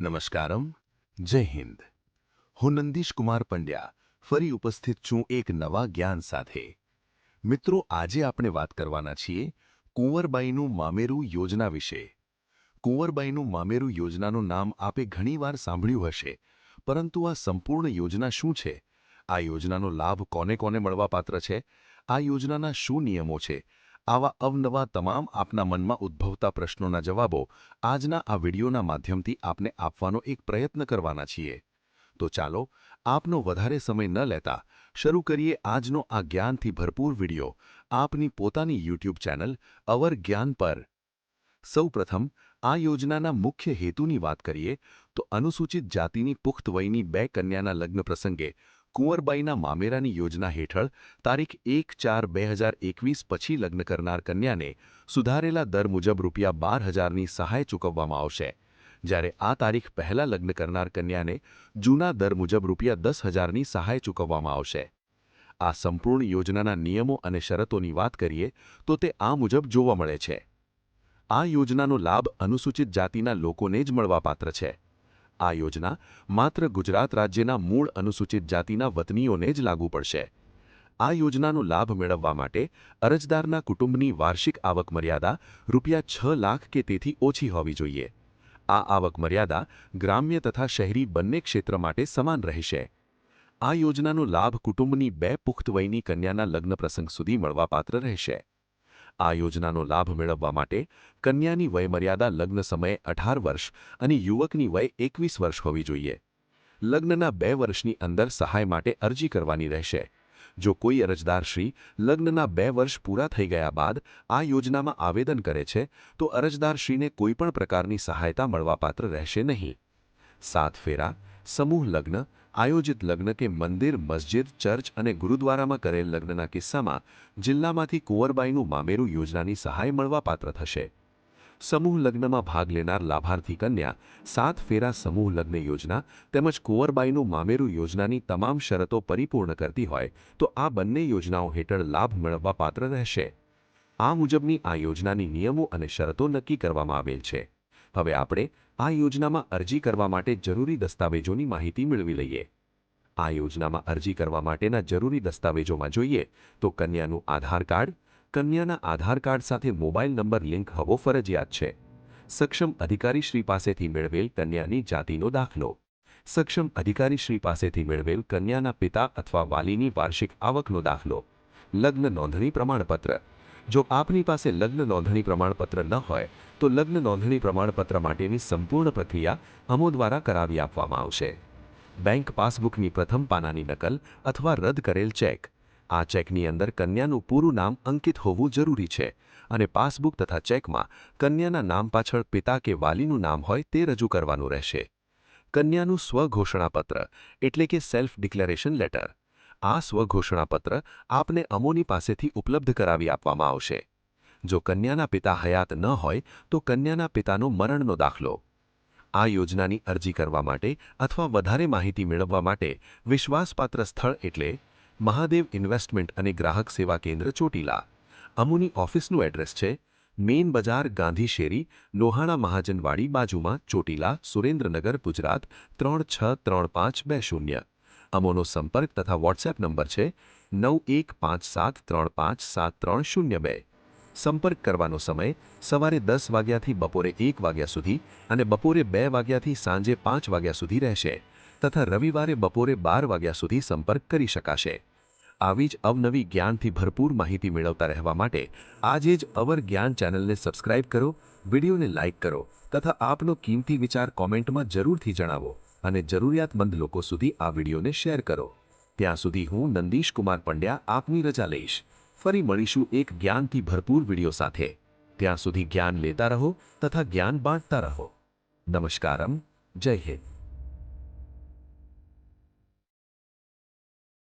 નમસ્કારમ, જય હિન્દ. હું નંદીશ કુમાર પંડ્યા ફરી ઉપસ્થિત છું એક નવા જ્ઞાન સાથે. મિત્રો, આજે આપણે વાત કરવાના છીએ કુંવરબાઈનું મામેરું યોજના વિશે. કુંવરબાઈનું મામેરું યોજનાનું નામ આપે ઘણીવાર સાંભળ્યું હશે, પરંતુ આ સંપૂર્ણ યોજના શું છે? આ યોજનાનો લાભ કોને કોને મળવાપાત્ર છે? આ યોજનાના શું નિયમો છે? આવા અવનવા તમામ આપના મનમાં ઉદ્ભવતા પ્રશ્નોના જવાબો આજના આ વિડીયોના માધ્યમથી આપને આપવાનો એક પ્રયત્ન કરવાના છીએ. તો ચાલો, આપનો વધારે સમય ન લેતા શરૂ કરીએ આજનો આ જ્ઞાનથી ભરપૂર વિડીયો આપની પોતાની યુટ્યુબ ચેનલ અવર જ્ઞાન પર. સૌપ્રથમ આ યોજનાના મુખ્ય હેતુની વાત કરીએ તો અનુસૂચિત જાતિની પુખ્ત વયની બે કન્યાના લગ્ન પ્રસંગે કુંવરબાઈના મામેરાની યોજના હેઠળ તારીખ 1/4/2021 પછી લગ્ન કરનાર કન્યાને સુધારેલા દર મુજબ ₹12,000ની સહાય ચૂકવવામાં આવશે, જ્યારે આ તારીખ પહેલા લગ્ન કરનાર કન્યાને જૂના દર મુજબ ₹10,000ની સહાય ચૂકવવામાં આવશે. આ સંપૂર્ણ યોજનાના નિયમો અને શરતોની વાત કરીએ તો તે આ મુજબ જોવા મળે છે. આ યોજનાનો લાભ અનુસૂચિત જાતિના લોકોને જ મળવાપાત્ર છે. આ યોજના માત્ર ગુજરાત રાજ્યના મૂળ અનુસૂચિત જાતિના વતનીઓને જ લાગુ પડશે. આ યોજનાનો લાભ મેળવવા માટે અરજદારના કુટુંબની વાર્ષિક આવક મર્યાદા ₹6 લાખ કે તેથી ઓછી હોવી જોઈએ. આ આવક મર્યાદા ગ્રામ્ય તથા શહેરી બંને ક્ષેત્ર માટે સમાન રહેશે. આ યોજનાનો લાભ કુટુંબની બે પુખ્ત વયની કન્યાના લગ્ન પ્રસંગ સુધી મળવાપાત્ર રહેશે. આ યોજનાનો લાભ મેળવવા માટે કન્યાની વયમર્યાદા લગ્ન સમયે 18 વર્ષ અને યુવકની વય 21 વર્ષ હોવી જોઈએ. લગ્નના 2 વર્ષની અંદર સહાય માટે અરજી કરવાની રહેશે. જો કોઈ અરજદારશ્રી લગ્નના 2 વર્ષ પૂરા થઈ ગયા બાદ આ યોજનામાં આવેદન કરે છે તો અરજદારશ્રીને કોઈપણ પ્રકારની સહાયતા મળવાપાત્ર રહેશે નહીં. 7 ફેરા, સમૂહ લગ્ન, આયોજિત લગ્ન કે મંદિર, મસ્જિદ, ચર્ચ અને ગુરુદ્વારામાં કરેલ લગ્નના કિસ્સામાં જિલ્લામાંથી કુંવરબાઈનું મામેરું યોજનાની સહાય મળવાપાત્ર થશે. સમૂહ લગ્નમાં ભાગ લેનાર લાભાર્થી કન્યા 7 ફેરા સમૂહ લગ્ન યોજના તેમજ કુંવરબાઈનું મામેરું યોજનાની તમામ શરતો પરિપૂર્ણ કરતી હોય તો આ બંને યોજનાઓ હેઠળ લાભ મળવાપાત્ર રહેશે. આ મુજબની આ યોજનાની નિયમો અને શરતો નક્કી કરવામાં આવેલ છે. હવે આપણે આ યોજનામાં અરજી કરવા માટે જરૂરી દસ્તાવેજોની માહિતી મેળવી લઈએ. આ યોજનામાં અરજી કરવા માટેના જરૂરી દસ્તાવેજોમાં જોઈએ તો કન્યાનું આધાર કાર્ડ, કન્યાના આધાર કાર્ડ સાથે મોબાઈલ નંબર લિંક હોવો ફરજિયાત છે. સક્ષમ અધિકારીશ્રી પાસેથી મેળવેલ કન્યાની જાતિનો દાખલો, સક્ષમ અધિકારીશ્રી પાસેથી મેળવેલ કન્યાના પિતા અથવા વાલીની વાર્ષિક આવકનો દાખલો, લગ્ન નોંધણી પ્રમાણપત્ર. જો આપની પાસે લગ્ન નોંધણી પ્રમાણપત્ર ન હોય તો લગ્ન નોંધણી પ્રમાણપત્ર માટેની સંપૂર્ણ પ્રક્રિયા અમો દ્વારા કરાવી આપવામાં આવશે. બેંક પાસબુકની પ્રથમ પાનાની નકલ અથવા રદ કરેલ ચેક. આ ચેકની અંદર કન્યાનું પૂરું નામ અંકિત હોવું જરૂરી છે અને પાસબુક તથા ચેકમાં કન્યાના નામ પાછળ પિતા કે વાલીનું નામ હોય તે રજૂ કરવાનું રહેશે. કન્યાનું સ્વઘોષણાપત્ર એટલે કે સેલ્ફ ડિક્લેરેશન લેટર. આ સ્વઘોષણાપત્ર આપને અમોની પાસેથી ઉપલબ્ધ કરાવી આપવામાં આવશે. જો કન્યાના પિતા હયાત ન હોય તો કન્યાના પિતાનો મરણનો દાખલો. આ યોજનાની અરજી કરવા માટે અથવા વધારે માહિતી મેળવવા માટે વિશ્વાસપાત્ર સ્થળ એટલે મહાદેવ ઇન્વેસ્ટમેન્ટ અને ગ્રાહક સેવા કેન્દ્ર ચોટીલા. અમોની ઓફિસનું એડ્રેસ છે મેઇન બજાર, ગાંધી શેરી, લોહાણા મહાજનવાડી બાજુમાં, ચોટીલા, સુરેન્દ્રનગર, ગુજરાત 363520. અમોનો સંપર્ક તથા વોટ્સએપ નંબર છે 9157357302. સંપર્ક કરવાનો સમય સવારે 10 વાગ્યાથી બપોરે 1 વાગ્યા સુધી અને બપોરે 2 વાગ્યાથી સાંજે 5 વાગ્યા સુધી રહેશે તથા રવિવારે બપોરે 12 વાગ્યા સુધી સંપર્ક કરી શકાશે. આવી જ અવનવી જ્ઞાનથી ભરપૂર માહિતી મેળવતા રહેવા માટે આજે જ અવર જ્ઞાન ચેનલને સબસ્ક્રાઇબ કરો, વિડીયોને લાઇક કરો તથા આપનો કિંમતી વિચાર કોમેન્ટમાં જરૂરથી જણાવો અને જરૂરિયાતમંદ લોકો સુધી આ વિડીયોને શેર કરો. ત્યાં સુધી હું નંદીશ કુમાર પંડ્યા આપની રજા લઈશ. ફરી મળીશું એક જ્ઞાનથી ભરપૂર વિડીયો સાથે. ત્યાં સુધી જ્ઞાન લેતા રહો તથા જ્ઞાન બાંટતા રહો. નમસ્કારમ, જય હિન્દ.